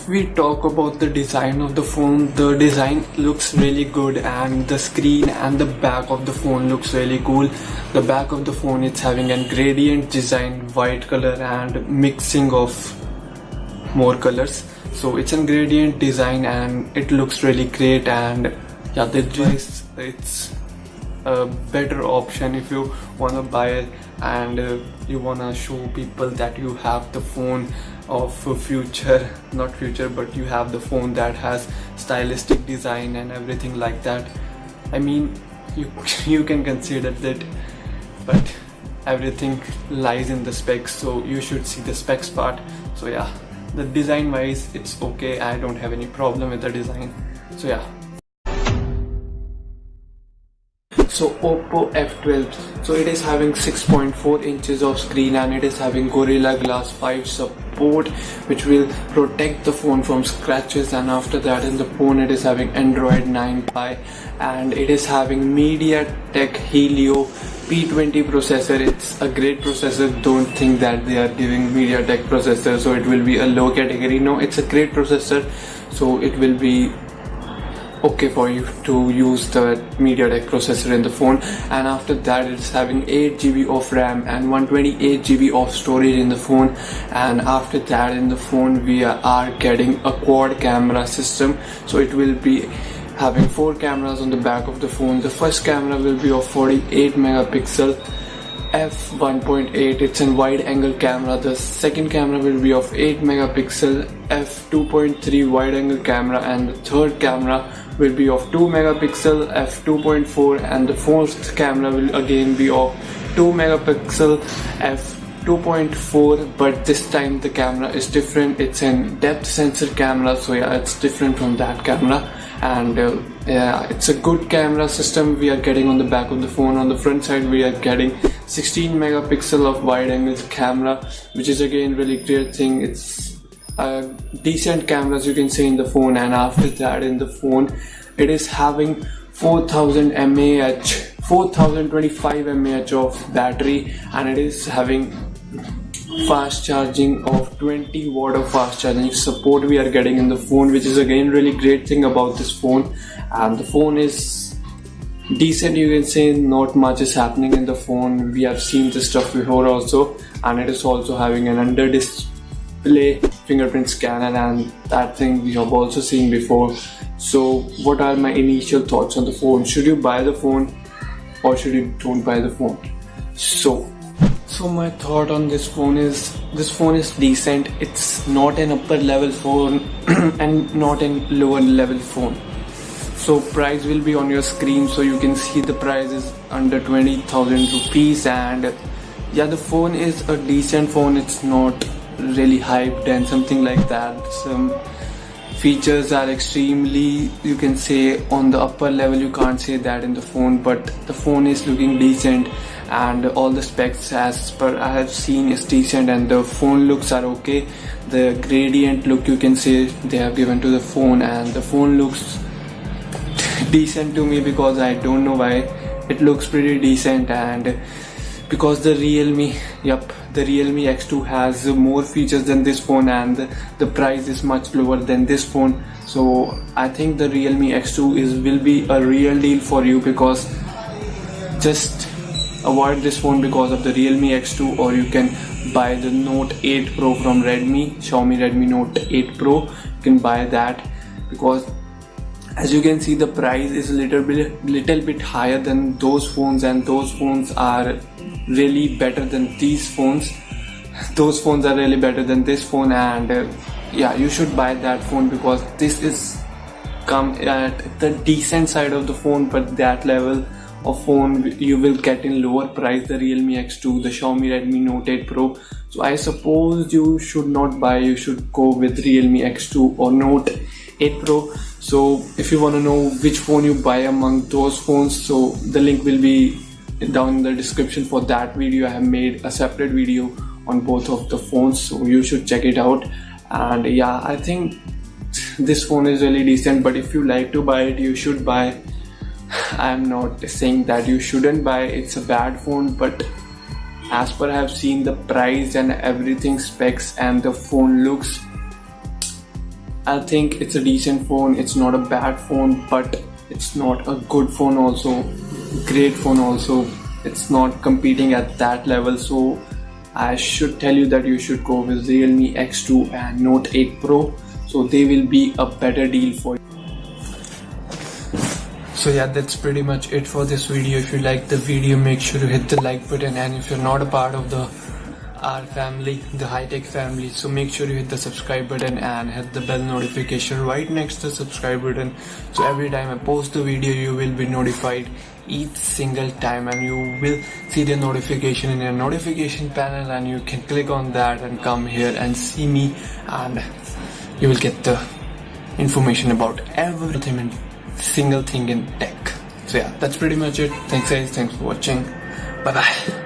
we talk about the design of the phone, the design looks really good, and the screen and the back of the phone looks really cool. The back of the phone, it's having a gradient design, white color and mixing of more colors. So it's a gradient design and it looks really great. And yeah, the device, it's a better option if you want to buy it and you want to show people that you have the phone of future, not future, but you have the phone that has stylistic design and everything like that. I mean, you can consider that, but everything lies in the specs, so you should see the specs part. So yeah, the design wise it's okay, I don't have any problem with the design. So yeah, so OPPO F12, so it is having 6.4 inches of screen and it is having Gorilla Glass 5 support, which will protect the phone from scratches. And after that, in the phone it is having Android 9 Pie and it is having MediaTek Helio P20 processor. It's a great processor. Don't think that they are giving MediaTek processor so it will be a low category. No, it's a great processor, so it will be okay for you to use the MediaTek processor in the phone. And after that, it's having 8GB of RAM and 128GB of storage in the phone. And after that, in the phone we are getting a quad camera system, so it will be having 4 cameras on the back of the phone. The first camera will be of 48 megapixel f1.8, it's a wide angle camera. The second camera will be of 8 megapixel f2.3 wide angle camera, and the third camera will be of 2 megapixel f2.4, and the fourth camera will again be of 2 megapixel f2.4, but this time the camera is different. It's a depth sensor camera, so yeah, it's different from that camera. And yeah, it's a good camera system we are getting on the back of the phone. On the front side we are getting 16 megapixel of wide angle camera, which is again really great thing. It's a decent cameras you can say in the phone. And after that, in the phone it is having 4000 mAh 4025 mAh of battery, and it is having fast charging of 20 watt of fast charging support we are getting in the phone, which is again really great thing about this phone. And the phone is decent, you can say. Not much is happening in the phone. We have seen this stuff before also, and it is also having an under display fingerprint scanner, and that thing we have also seen before. So what are my initial thoughts on the phone? Should you buy the phone or should you don't buy the phone? So my thought on this phone is decent. It's not an upper level phone and not a lower level phone. So price will be on your screen, so you can see the price is under 20,000 rupees. And yeah, the phone is a decent phone. It's not really hyped and something like that. Some features are extremely, you can say, on the upper level. You can't say that in the phone, but the phone is looking decent and all the specs as per I have seen is decent, and the phone looks are okay. The gradient look, you can say, they have given to the phone, and the phone looks decent to me because I don't know why. It looks pretty decent, and because the Realme X2 has more features than this phone, and the price is much lower than this phone. So I think the Realme X2 will be a real deal for you, because just avoid this phone because of the Realme X2, or you can buy the Note 8 Pro from Xiaomi Redmi Note 8 Pro. You can buy that, because as you can see the price is a little bit higher than those phones, and those phones are really better than these phones. Those phones are really better than this phone, and yeah, you should buy that phone because this is come at the decent side of the phone, but that level of phone you will get in lower price, the Realme X2, the Xiaomi Redmi Note 8 Pro. So I suppose you should not buy, you should go with Realme X2 or Note 8 Pro. So if you want to know which phone you buy among those phones, so the link will be down in the description for that video. I have made a separate video on both of the phones, so you should check it out. And yeah, I think this phone is really decent, but if you like to buy it, you should buy. I am not saying that you shouldn't buy, it's a bad phone, but as per I have seen the price and everything, specs and the phone looks, I think it's a decent phone. It's not a bad phone, but it's not a good phone also, great phone also. It's not competing at that level, so I should tell you that you should go with Realme X2 and Note 8 Pro, so they will be a better deal for you. So yeah, that's pretty much it for this video. If you like the video, make sure to hit the like button, and if you're not a part of our family, the Hightech family, so make sure you hit the subscribe button and hit the bell notification right next to the subscribe button, so every time I post the video you will be notified each single time, and you will see the notification in your notification panel, and you can click on that and come here and see me, and you will get the information about everything and single thing in tech. So yeah, that's pretty much it. Thanks guys, thanks for watching. Bye bye.